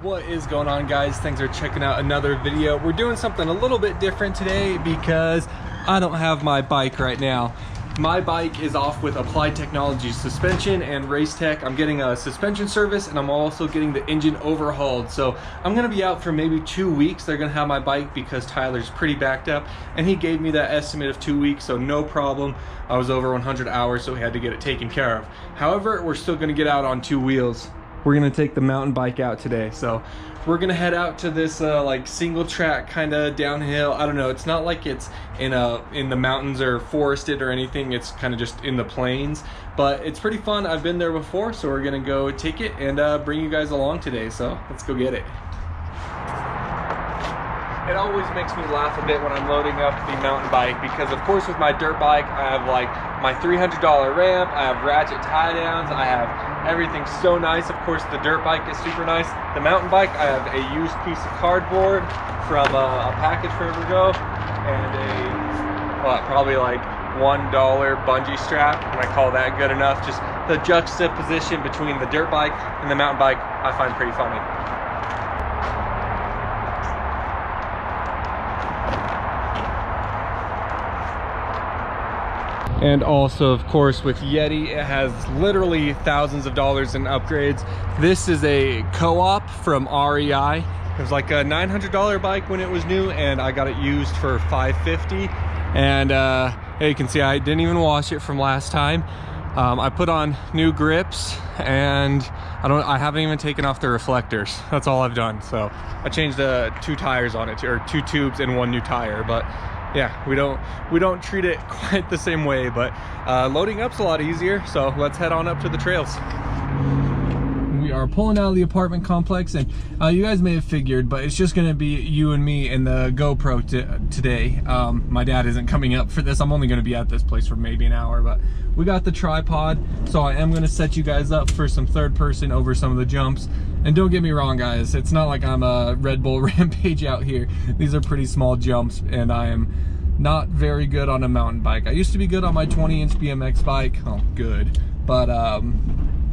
What is going on, guys? Thanks for checking out another video. We're doing something a little bit different today because I don't have my bike right now. My bike is off with Applied Technologies suspension and race tech. I'm getting a suspension service and I'm also getting the engine overhauled. So I'm gonna be out for maybe 2 weeks. They're gonna have my bike because Tyler's pretty backed up and he gave me that estimate of 2 weeks, so no problem. I was over 100 hours, so we had to get it taken care of. However, we're still gonna get out on 2 wheels. We're gonna take the mountain bike out today. So we're gonna head out to this like single track kind of downhill. I don't know, it's not like it's in the mountains or forested or anything. It's kind of just in the plains, but it's pretty fun. I've been there before, so we're gonna go take it and bring you guys along today. So let's go get it. It always makes me laugh a bit when I'm loading up the mountain bike because, of course, with my dirt bike, I have like my $300 ramp, I have ratchet tie downs, I have everything so nice. Of course, the dirt bike is super nice. The mountain bike, I have a used piece of cardboard from a package forever ago and probably like $1 bungee strap, and I call that good enough. Just the juxtaposition between the dirt bike and the mountain bike, I find pretty funny. And also, of course, with Yeti, it has literally thousands of dollars in upgrades. This is a co-op from REI. It was like a $900 bike when it was new, and I got it used for $550. And you can see I didn't even wash it from last time. I put on new grips, and I haven't even taken off the reflectors. That's all I've done. So I changed 2 tires on it, or 2 tubes and 1 new tire. But yeah, we don't treat it quite the same way, but loading up's a lot easier. So let's head on up to the trails. We are pulling out of the apartment complex, and you guys may have figured, but it's just gonna be you and me and the GoPro today. My dad isn't coming up for this. I'm only gonna be at this place for maybe an hour, but we got the tripod, so I am gonna set you guys up for some third person over some of the jumps. And don't get me wrong, guys, it's not like I'm a Red Bull Rampage out here. These are pretty small jumps, and I am not very good on a mountain bike. I used to be good on my 20-inch BMX bike. Oh, good. But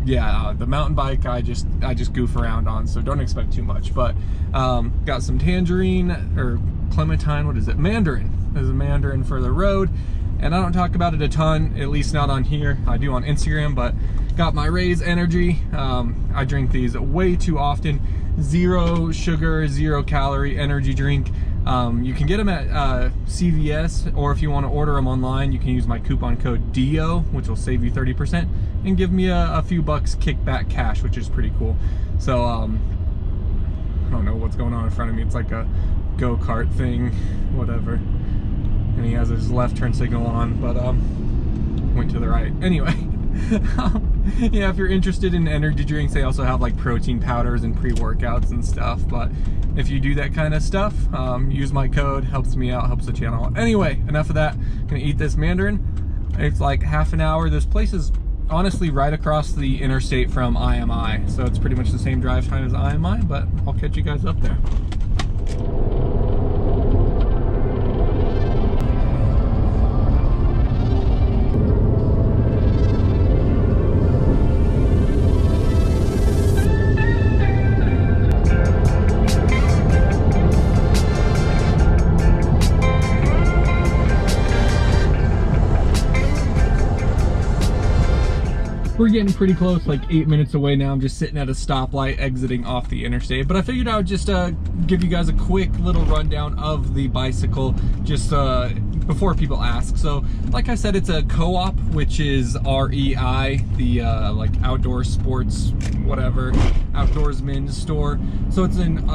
yeah, the mountain bike I just goof around on, so don't expect too much. But got some tangerine or clementine, what is it? Mandarin. There's a mandarin for the road, and I don't talk about it a ton, at least not on here. I do on Instagram, but got my Raise Energy. I drink these way too often. 0 sugar, 0 calorie energy drink. You can get them at CVS, or if you want to order them online, you can use my coupon code DeeO, which will save you 30% and give me a few bucks kickback cash, which is pretty cool. So I don't know what's going on in front of me. It's like a go-kart thing, whatever. And he has his left turn signal on, but went to the right. Anyway. Yeah, if you're interested in energy drinks, they also have like protein powders and pre-workouts and stuff. But if you do that kind of stuff, use my code. Helps me out, helps the channel. Anyway, enough of that. I'm gonna eat this mandarin. It's like half an hour. This place is honestly right across the interstate from IMI, so it's pretty much the same drive time as IMI, but I'll catch you guys up there. We're getting pretty close, like 8 minutes away now. I'm just sitting at a stoplight exiting off the interstate, but I figured I would just give you guys a quick little rundown of the bicycle just before people ask. So like I said, it's a co-op, which is REI, the like outdoor sports whatever outdoorsman store. So it's an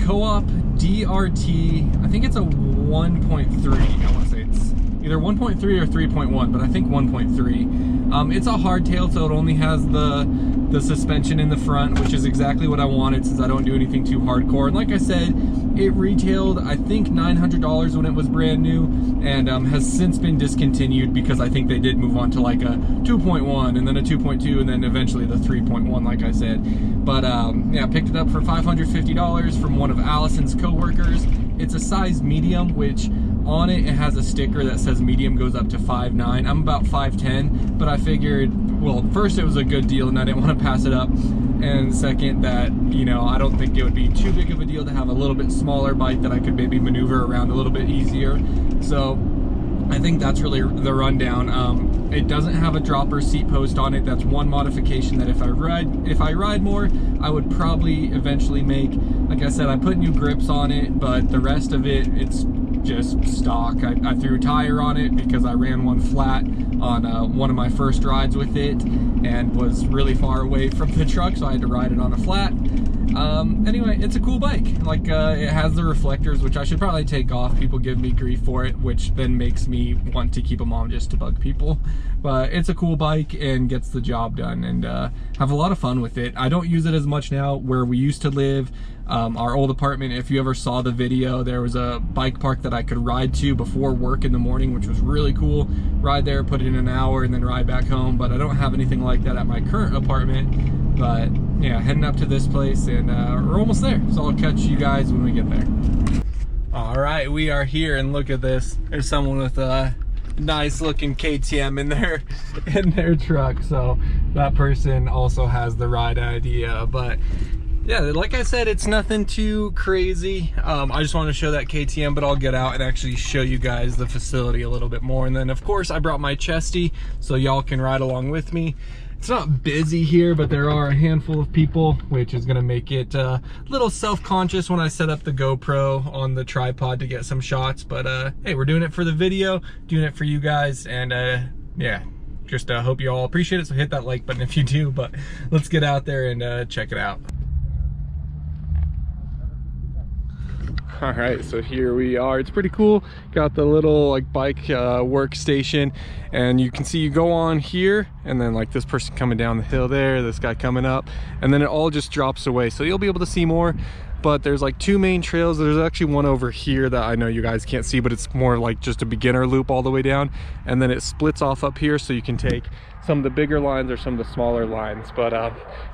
co-op DRT. I think it's a 1.3. I want to say it's either 1.3 or 3.1, but I think 1.3. It's a hardtail, so it only has the suspension in the front, which is exactly what I wanted since I don't do anything too hardcore. And like I said, it retailed, I think, $900 when it was brand new, and has since been discontinued because I think they did move on to like a 2.1 and then a 2.2 and then eventually the 3.1, like I said. But yeah, picked it up for $550 from one of Allison's co-workers. It's a size medium, which on it has a sticker that says medium goes up to 5'9". I'm about 5'10", but I figured, well, first it was a good deal and I didn't want to pass it up, and second that, you know, I don't think it would be too big of a deal to have a little bit smaller bike that I could maybe maneuver around a little bit easier. So I think that's really the rundown. It doesn't have a dropper seat post on it. That's one modification that if I ride more, I would probably eventually make. Like I said, I put new grips on it, but the rest of it, it's just stock. I threw a tire on it because I ran one flat on one of my first rides with it and was really far away from the truck, so I had to ride it on a flat. Anyway, it's a cool bike. Like, it has the reflectors, which I should probably take off. People give me grief for it, which then makes me want to keep them on just to bug people. But it's a cool bike and gets the job done, and have a lot of fun with it. I don't use it as much now. Where we used to live, our old apartment, if you ever saw the video, there was a bike park that I could ride to before work in the morning, which was really cool. Ride there, put it in an hour, and then ride back home. But I don't have anything like that at my current apartment. But yeah, heading up to this place, and we're almost there, so I'll catch you guys when we get there. All right, we are here, and look at this. There's someone with a nice looking KTM in their truck, so that person also has the ride idea. But yeah, like I said, it's nothing too crazy. I just want to show that KTM, but I'll get out and actually show you guys the facility a little bit more. And then of course I brought my chesty so y'all can ride along with me. It's not busy here, but there are a handful of people, which is gonna make it a little self-conscious when I set up the GoPro on the tripod to get some shots. But hey, we're doing it for the video, doing it for you guys, and yeah, just hope you all appreciate it. So hit that like button if you do, but let's get out there and check it out. All right, so here we are. It's pretty cool. Got the little like bike workstation, and you can see you go on here, and then like this person coming down the hill there, this guy coming up, and then it all just drops away. So you'll be able to see more, but there's like two main trails. There's actually one over here that I know you guys can't see, but it's more like just a beginner loop all the way down, and then it splits off up here, so you can take some of the bigger lines or some of the smaller lines. But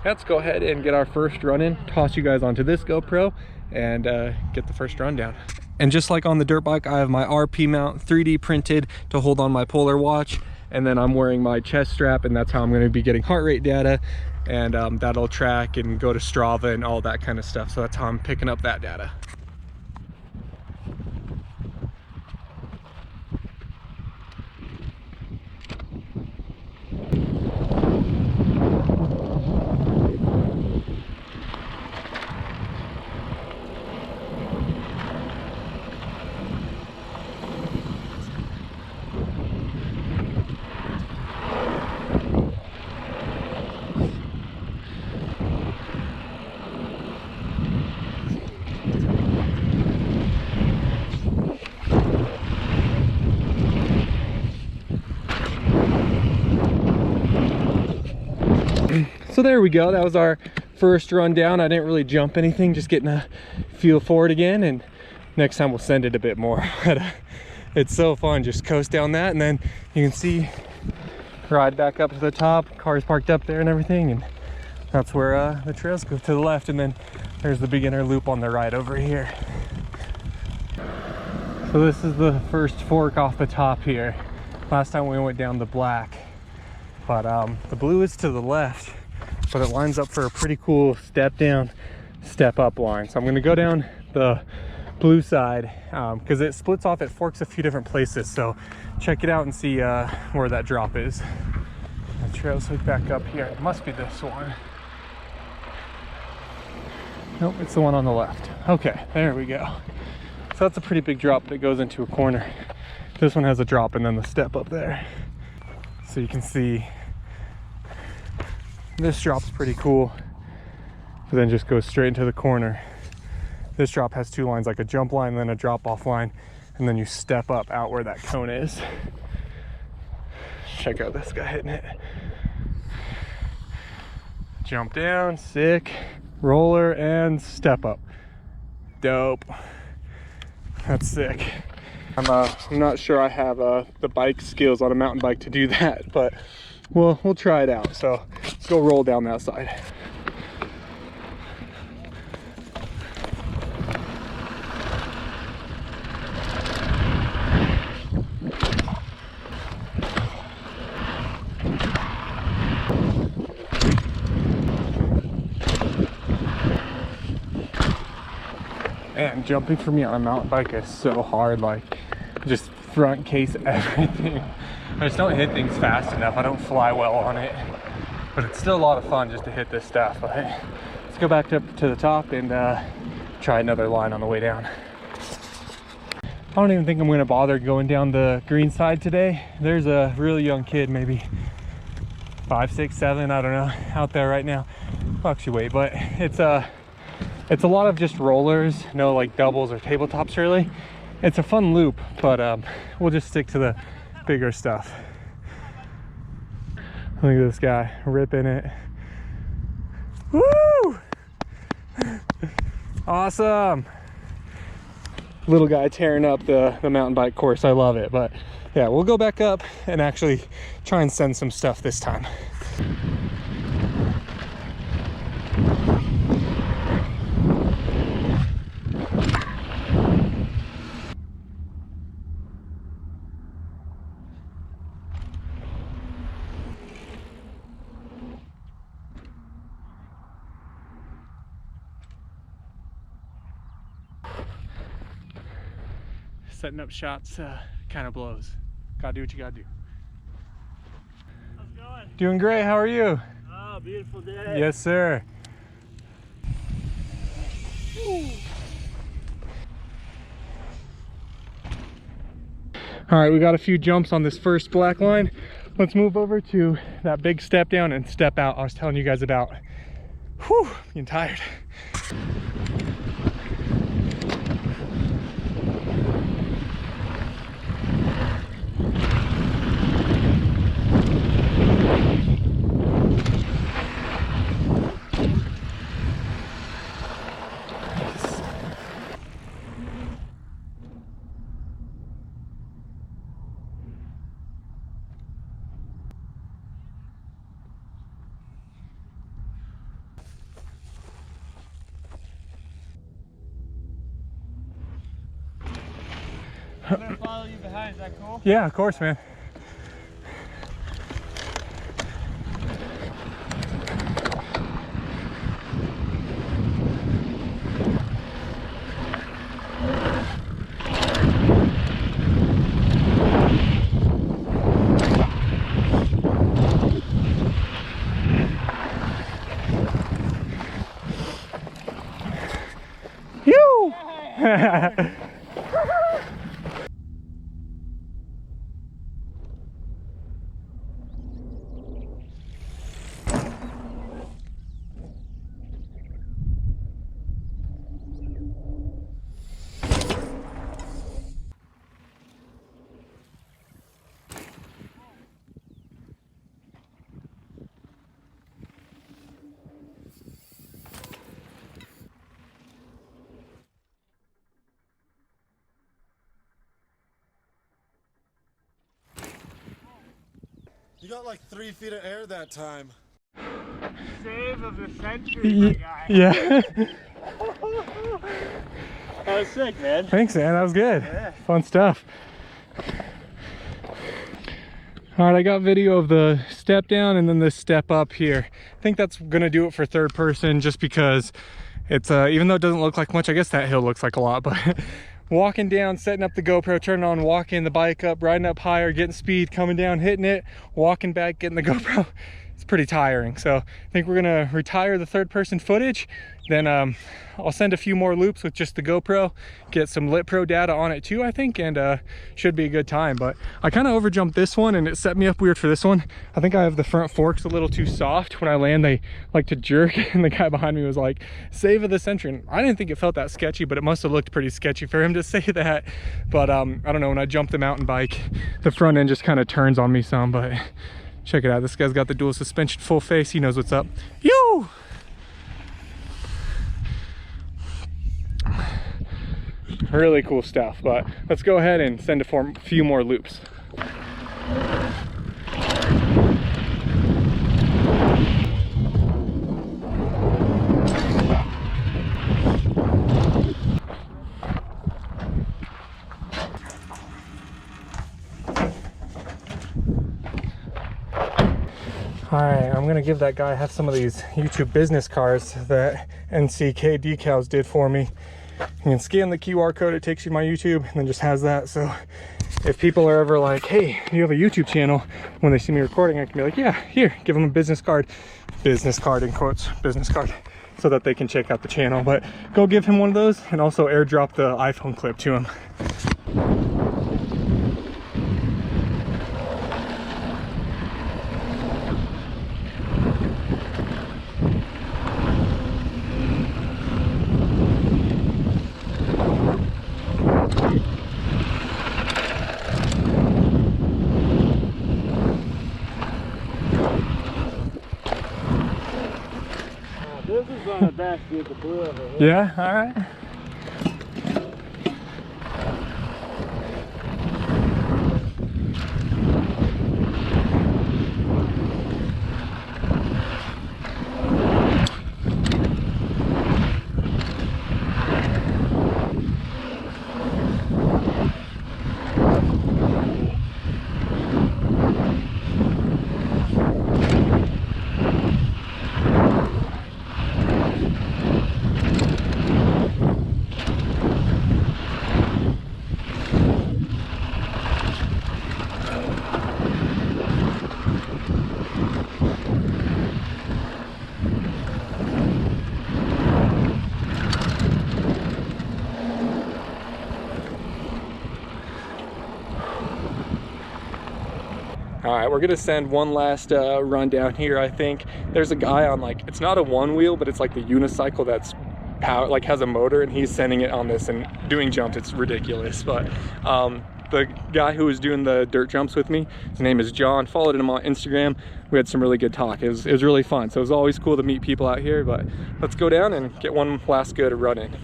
let's go ahead and get our first run in, toss you guys onto this GoPro, and get the first run down. And just like on the dirt bike, I have my RP mount 3D printed to hold on my Polar watch, and then I'm wearing my chest strap, and that's how I'm going to be getting heart rate data, and that'll track and go to Strava and all that kind of stuff. So that's how I'm picking up that data. So there we go, that was our first run down. I didn't really jump anything, just getting a feel for it again, and next time we'll send it a bit more. But it's so fun, just coast down that, and then you can see ride back up to the top, cars parked up there and everything, and that's where the trails go to the left, and then there's the beginner loop on the right over here. So this is the first fork off the top here. Last time we went down the black, but the blue is to the left, but it lines up for a pretty cool step down, step up line. So I'm gonna go down the blue side because it splits off, it forks a few different places. So check it out and see where that drop is. The trail's hooked back up here. It must be this one. Nope, it's the one on the left. Okay, there we go. So that's a pretty big drop, but it goes into a corner. This one has a drop and then the step up there. So you can see this drop's pretty cool, but then just goes straight into the corner. This drop has two lines, like a jump line, then a drop off line, and then you step up out where that cone is. Check out this guy hitting it. Jump down, sick, roller, and step up. Dope. That's sick. I'm not sure I have the bike skills on a mountain bike to do that, but we'll try it out. So let's go roll down that side. And jumping for me on a mountain bike is so hard, like just front case everything. I just don't hit things fast enough. I don't fly well on it, but it's still a lot of fun just to hit this stuff. But let's go back up to the top and try another line on the way down. I don't even think I'm gonna bother going down the green side today. There's a really young kid, maybe 5, 6, 7, I don't know, out there right now. Well, actually wait, but it's a lot of just rollers, no like doubles or tabletops really. It's a fun loop, but we'll just stick to the bigger stuff. Look at this guy ripping it. Woo! Awesome. Little guy tearing up the mountain bike course. I love it. But yeah, we'll go back up and actually try and send some stuff this time. Setting up shots kind of blows. Gotta do what you gotta do. How's it going? Doing great. How are you? Oh, beautiful day. Yes, sir. All right, we got a few jumps on this first black line. Let's move over to that big step down and step out I was telling you guys about. Whew, getting tired. I'm gonna follow you behind, is that cool? Yeah, of course, man. You. You got like 3 feet of air that time. Save of the century, my guy. Yeah. That was sick, man. Thanks, man. That was good. Yeah. Fun stuff. All right, I got video of the step down and then the step up here. I think that's gonna do it for third person just because it's, even though it doesn't look like much, I guess that hill looks like a lot, but walking down, setting up the GoPro, turning on, walking the bike up, riding up higher, getting speed, coming down, hitting it, walking back, getting the GoPro. It's pretty tiring. So I think we're gonna retire the third person footage. Then I'll send a few more loops with just the GoPro, get some Lit Pro data on it too, I think, and should be a good time. But I kind of overjumped this one and it set me up weird for this one. I think I have the front forks a little too soft. When I land, they like to jerk, and the guy behind me was like, save of the century. And I didn't think it felt that sketchy, but it must have looked pretty sketchy for him to say that. But I don't know, when I jumped the mountain bike, the front end just kind of turns on me some, but check it out. This guy's got the dual suspension full face. He knows what's up. Yo! Really cool stuff, but let's go ahead and send a few more loops. All right, I'm gonna give that guy, I have some of these YouTube business cards that NCK Decals did for me. You can scan the QR code, it takes you to my YouTube, and then just has that. So if people are ever like, hey, you have a YouTube channel, when they see me recording, I can be like, yeah, here, give them a business card in quotes, business card, so that they can check out the channel. But go give him one of those, and also airdrop the iPhone clip to him. This is on the back with the blue over here. Yeah, all right. All right, we're gonna send one last run down here. I think there's a guy on, like, it's not a one wheel, but it's like the unicycle that's like has a motor, and he's sending it on this and doing jumps. It's ridiculous. But the guy who was doing the dirt jumps with me, his name is John. Followed him on Instagram. We had some really good talk. It was really fun. So it was always cool to meet people out here. But let's go down and get one last good run in.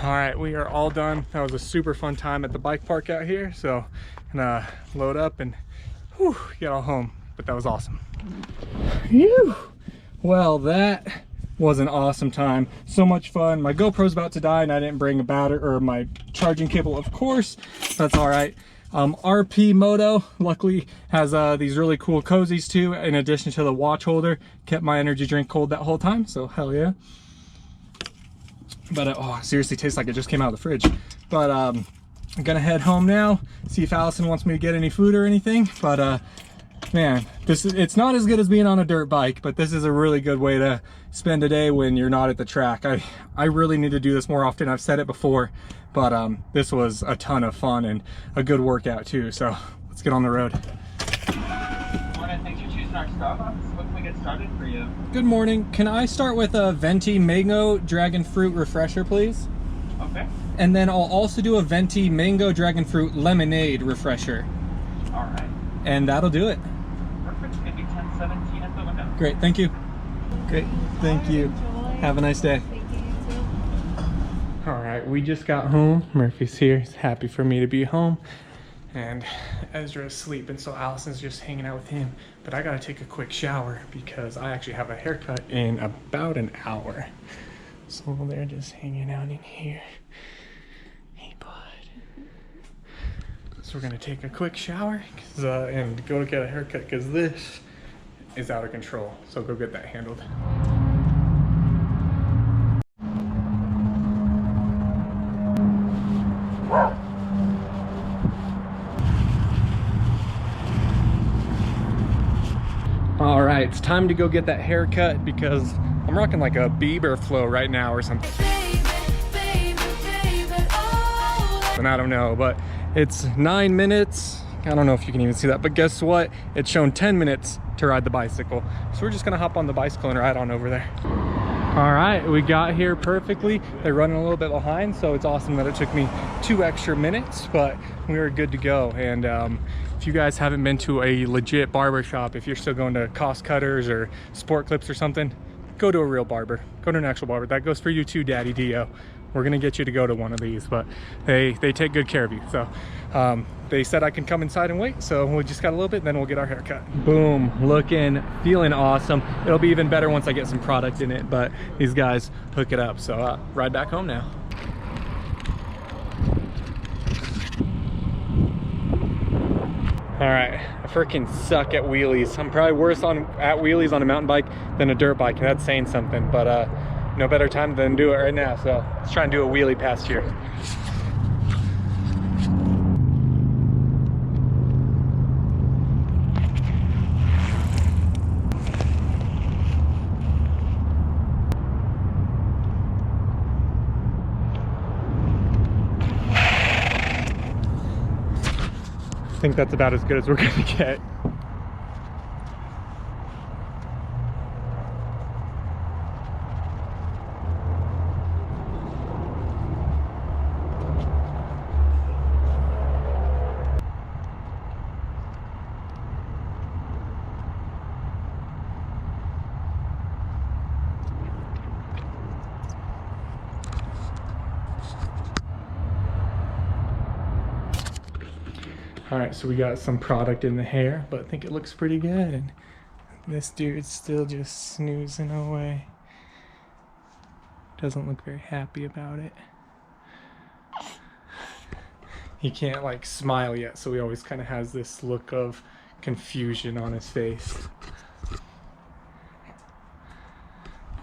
All right, we are all done. That was a super fun time at the bike park out here. So I'm gonna load up and get all home, but that was awesome. Whew. Well, that was an awesome time. So much fun. My GoPro's about to die and I didn't bring a battery or my charging cable, of course. That's all right. RP Moto luckily has these really cool cozies too, in addition to the watch holder. Kept my energy drink cold that whole time, so hell yeah. But oh, it seriously tastes like it just came out of the fridge. But I'm gonna head home now, see if Allison wants me to get any food or anything. But man, it's not as good as being on a dirt bike, but this is a really good way to spend a day when you're not at the track. I really need to do this more often. I've said it before, but this was a ton of fun and a good workout too. So let's get on the road. Morning, thanks for choosing our Starbucks. What can we get started for you? Good morning. Can I start with a venti mango dragon fruit refresher, please? Okay. And then I'll also do a venti mango dragon fruit lemonade refresher. All right. And that'll do it. 17 at the window. Great, thank you. Great, thank you. Have a nice day. All right, we just got home. Murphy's here. He's happy for me to be home. And Ezra's sleeping, so Allison's just hanging out with him. But I gotta take a quick shower because I actually have a haircut in about an hour. So they're just hanging out in here. Hey, bud. So we're gonna take a quick shower and go to get a haircut because this is out of control. So go get that handled. All right, it's time to go get that haircut because I'm rocking like a Bieber flow right now or something. And I don't know, but it's 9 minutes. I don't know if you can even see that, but guess what? It's shown 10 minutes to ride the bicycle. So we're just gonna hop on the bicycle and ride on over there. All right, we got here perfectly. They're running a little bit behind, so it's awesome that it took me 2 extra minutes, but we were good to go. And if you guys haven't been to a legit barber shop, if you're still going to Cost Cutters or Sport Clips or something, go to a real barber. Go to an actual barber. That goes for you too, Daddy DeeO. We're gonna get you to go to one of these, but they take good care of you. So they said I can come inside and wait, so we just got a little bit and then we'll get our haircut. Boom, looking, feeling awesome. It'll be even better once I get some product in it, but these guys hook it up. So ride back home now. All right, I freaking suck at wheelies. I'm probably worse at wheelies on a mountain bike than a dirt bike, and that's saying something, but no better time than do it right now. So let's try and do a wheelie past here. I think that's about as good as we're gonna get. All right, so we got some product in the hair, but I think it looks pretty good. And this dude's still just snoozing away. Doesn't look very happy about it. He can't like smile yet, so he always kind of has this look of confusion on his face.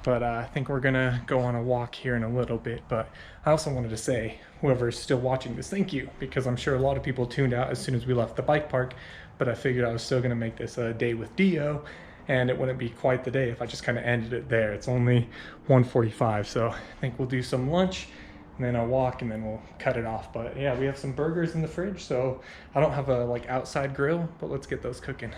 But I think we're gonna go on a walk here in a little bit. But I also wanted to say, whoever's still watching this, thank you, because I'm sure a lot of people tuned out as soon as we left the bike park, but I figured I was still gonna make this a day with DeeO, and it wouldn't be quite the day if I just kind of ended it there. It's only 1:45, so I think we'll do some lunch, and then I'll walk, and then we'll cut it off. But yeah, we have some burgers in the fridge, so I don't have a like outside grill, but let's get those cooking.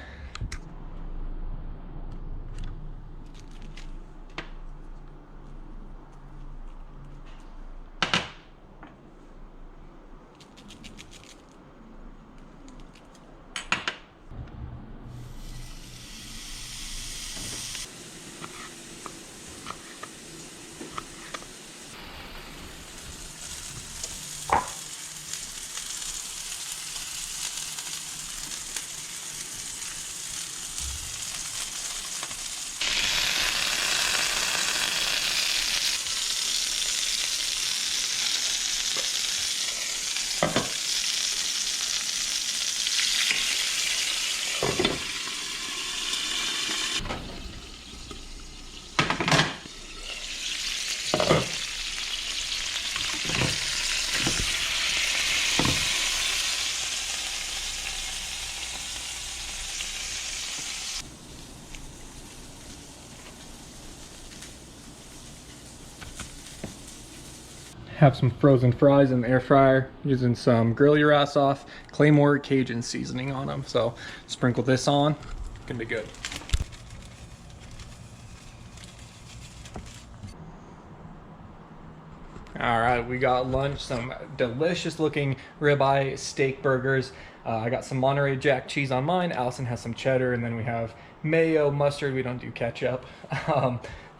Have some frozen fries in the air fryer using some grill your ass off Claymore Cajun seasoning on them. So sprinkle this on, gonna be good. All right, we got lunch, some delicious looking ribeye steak burgers. I got some Monterey Jack cheese on mine. Allison has some cheddar, and then we have mayo, mustard. We don't do ketchup.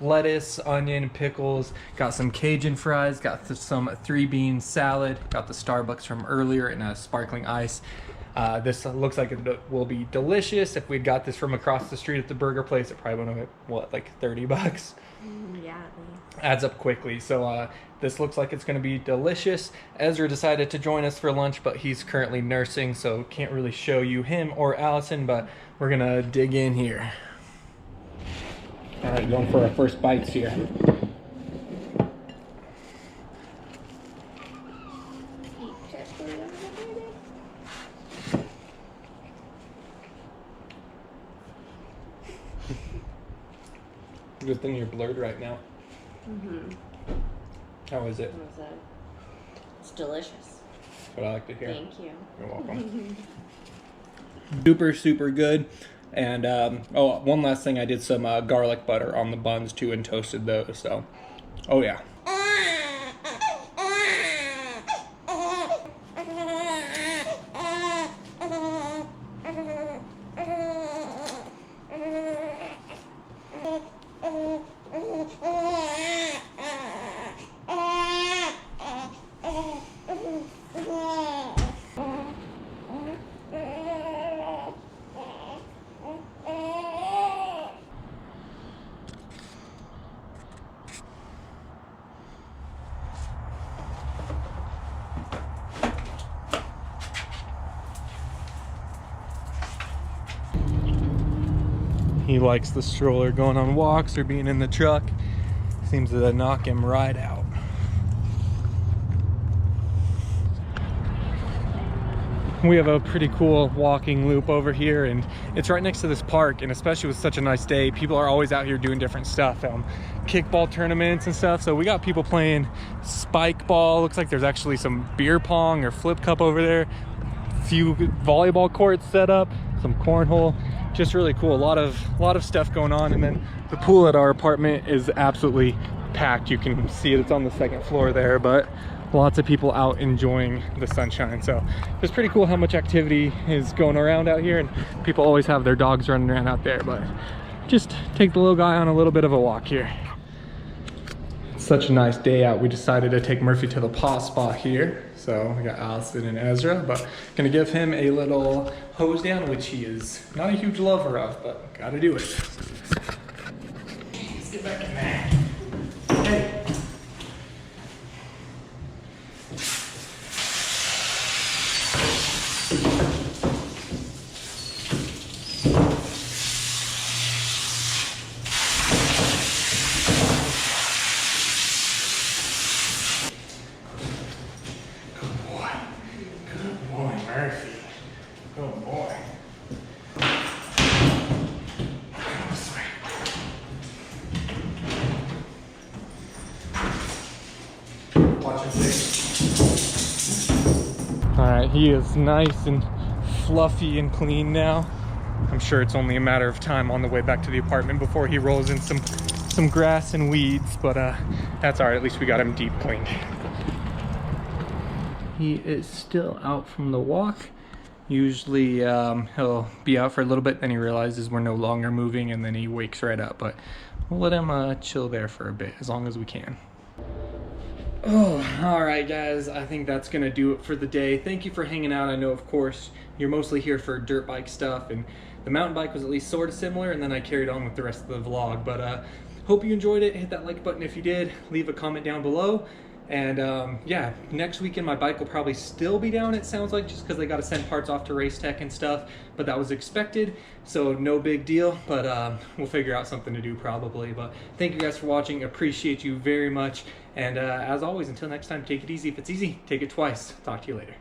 Lettuce, onion, pickles. Got some Cajun fries. Got some 3-bean salad. Got the Starbucks from earlier and a sparkling ice. This looks like it will be delicious. If we'd got this from across the street at the burger place, it probably would have been, what, like 30 bucks? Yeah. Adds up quickly. So this looks like it's going to be delicious. Ezra decided to join us for lunch, but he's currently nursing, so can't really show you him or Allison, but we're going to dig in here. All right, going for our first bites here. Good thing you're blurred right now. How is it? It's delicious. That's what I like to hear. Thank you. You're welcome. Super good. And oh, one last thing, I did some garlic butter on the buns too and toasted those. So, oh yeah. He likes the stroller, going on walks or being in the truck. Seems to knock him right out. We have a pretty cool walking loop over here, and it's right next to this park, and especially with such a nice day, people are always out here doing different stuff, kickball tournaments and stuff. So we got people playing spike ball. Looks like there's actually some beer pong or flip cup over there. A few volleyball courts set up, some cornhole. Just really cool. A lot of stuff going on. And then the pool at our apartment is absolutely packed. You can see it, it's on the second floor there, but lots of people out enjoying the sunshine. So it's pretty cool how much activity is going around out here, and people always have their dogs running around out there. But just take the little guy on a little bit of a walk here. It's such a nice day out. We decided to take Murphy to the paw spa here. So we got Allison and Ezra, but gonna give him a little hose down, which he is not a huge lover of, but gotta do it. Let's get back in there. Hey. Alright, he is nice and fluffy and clean now. I'm sure it's only a matter of time on the way back to the apartment before he rolls in some grass and weeds, but that's alright, at least we got him deep cleaned. He is still out from the walk. Usually he'll be out for a little bit, then he realizes we're no longer moving, and then he wakes right up, but we'll let him chill there for a bit, as long as we can. Oh, all right, guys. I think that's going to do it for the day. Thank you for hanging out. I know, of course, you're mostly here for dirt bike stuff, and the mountain bike was at least sort of similar, and then I carried on with the rest of the vlog. But hope you enjoyed it. Hit that like button if you did. Leave a comment down below. And yeah, next weekend my bike will probably still be down, it sounds like, just because they got to send parts off to Race Tech and stuff. But that was expected, so no big deal. But we'll figure out something to do probably. But thank you guys for watching. Appreciate you very much. And as always, until next time, take it easy. If it's easy, take it twice. Talk to you later.